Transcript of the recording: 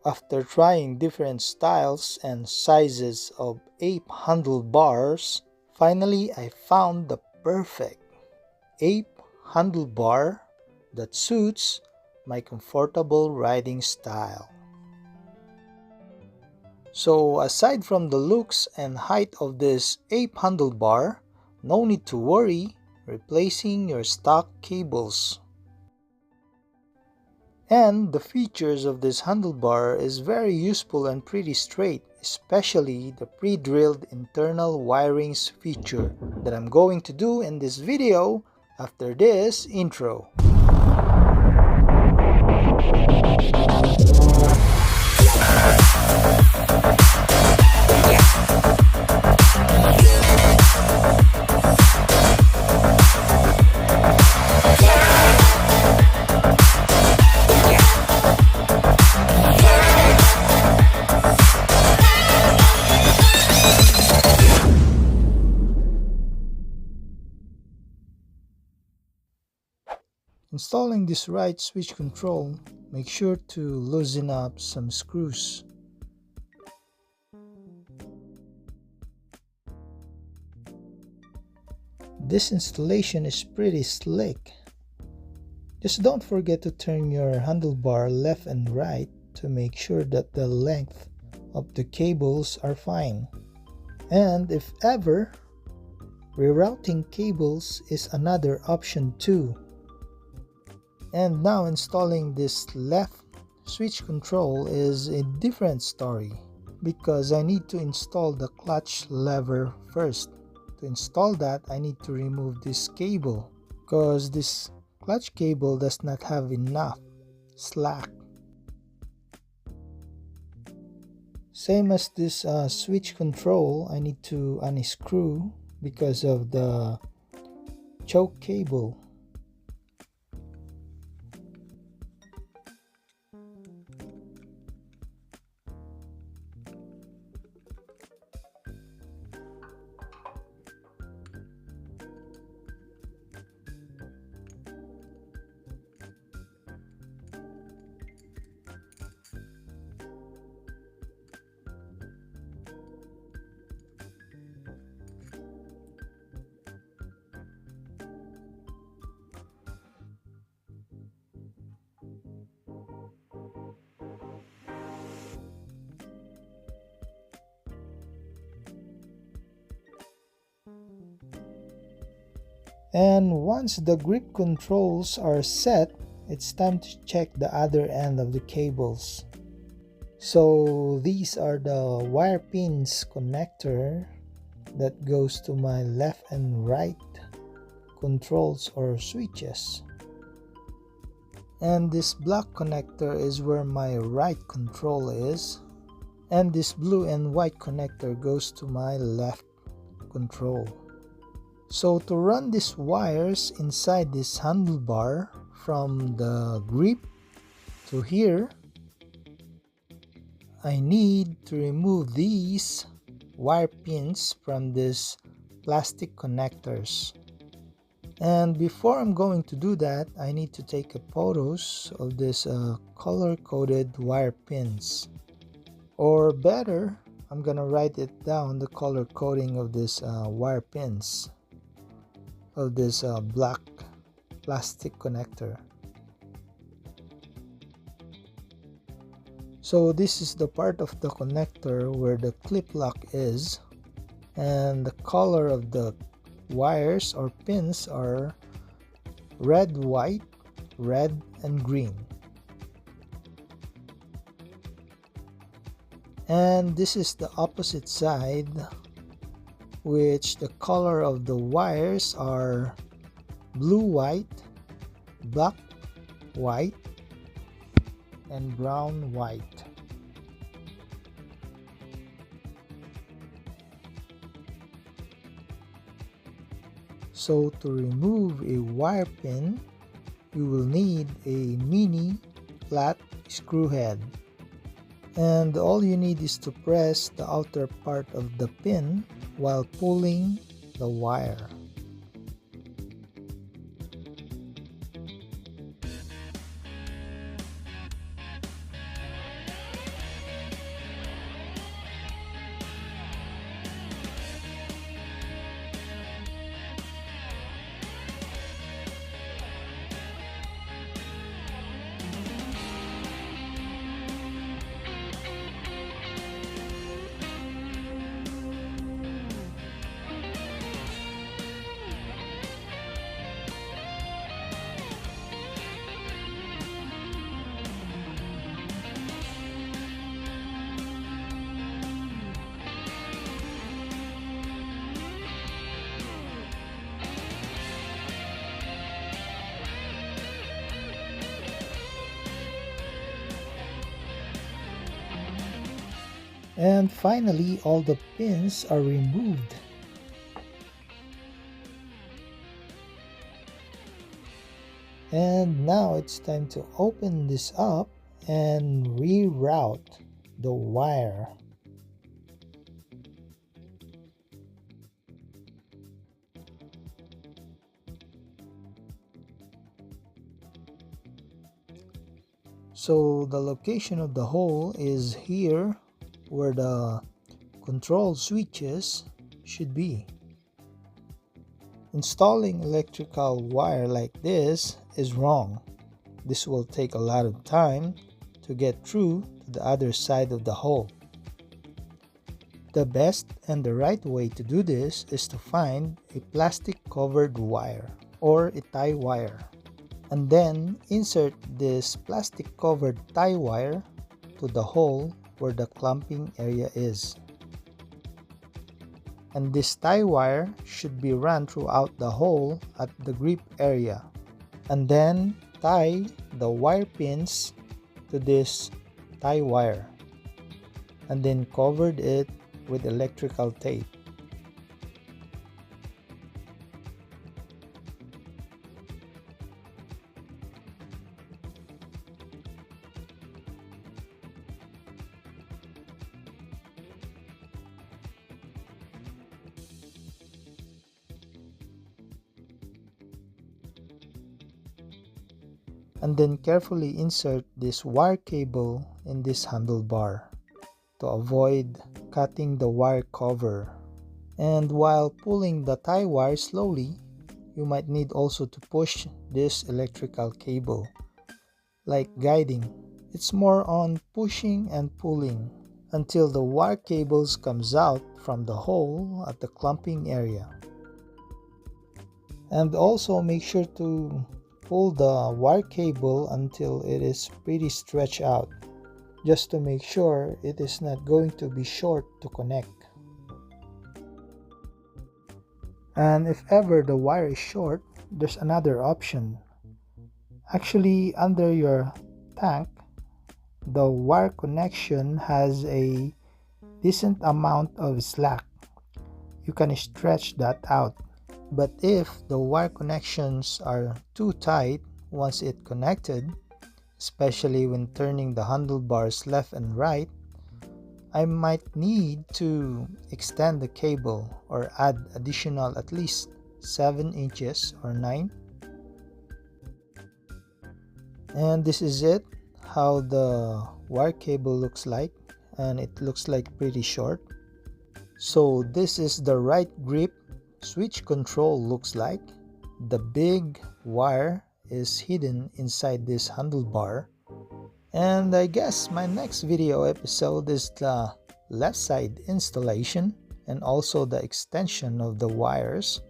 After trying different styles and sizes of Ape handlebars, finally I found the perfect Ape handlebar that suits my comfortable riding style. So aside from the looks and height of this Ape handlebar, no need to worry replacing your stock cables. And the features of this handlebar is very useful and pretty straight, especially the pre-drilled internal wirings feature that I'm going to do in this video after this intro. Installing this right switch control, make sure to loosen up some screws. This installation is pretty slick. Just don't forget to turn your handlebar left and right to make sure that the length of the cables are fine. And if ever, rerouting cables is another option too. And now installing this left switch control is a different story because I need to install the clutch lever first. To install that, I need to remove this cable because this clutch cable does not have enough slack. Same as this switch control, I need to unscrew because of the choke cable. And once the grip controls are set, it's time to check the other end of the cables. So these are the wire pins connector that goes to my left and right controls or switches. And this black connector is where my right control is. And this blue and white connector goes to my left control. So to run these wires inside this handlebar from the grip to here, I need to remove these wire pins from these plastic connectors. And before I'm going to do that, I need to take a photos of this color-coded wire pins. Or better, I'm gonna write it down, the color coding of this wire pins of this black plastic connector. So this is the part of the connector where the clip lock is, and the color of the wires or pins are red, white, red, and green. And this is the opposite side, which the color of the wires are blue, white, black, white, and brown, white. So to remove a wire pin, you will need a mini flat screw head. And all you need is to press the outer part of the pin while pulling the wire. And finally, all the pins are removed. And now it's time to open this up and reroute the wire. So the location of the hole is here where the control switches should be. Installing electrical wire like this is wrong. This will take a lot of time to get through to the other side of the hole. The best and the right way to do this is to find a plastic covered wire or a tie wire, and then insert this plastic covered tie wire to the hole where the clamping area is. And this tie wire should be run throughout the hole at the grip area, and then tie the wire pins to this tie wire, and then covered it with electrical tape. And then carefully insert this wire cable in this handlebar to avoid cutting the wire cover. And while pulling the tie wire slowly, you might need also to push this electrical cable, like guiding. It's more on pushing and pulling until the wire cables comes out from the hole at the clamping area. And also make sure to pull the wire cable until it is pretty stretched out, just to make sure it is not going to be short to connect. And if ever the wire is short, there's another option. Actually, under your tank, the wire connection has a decent amount of slack. You can stretch that out. But if the wire connections are too tight once it connected, especially when turning the handlebars left and right, I might need to extend the cable or add additional at least 7 inches or 9. And this is it, how the wire cable looks like, and it looks like pretty short. So this is the right grip switch control looks like. The big wire is hidden inside this handlebar. And I guess my next video episode is the left side installation and also the extension of the wires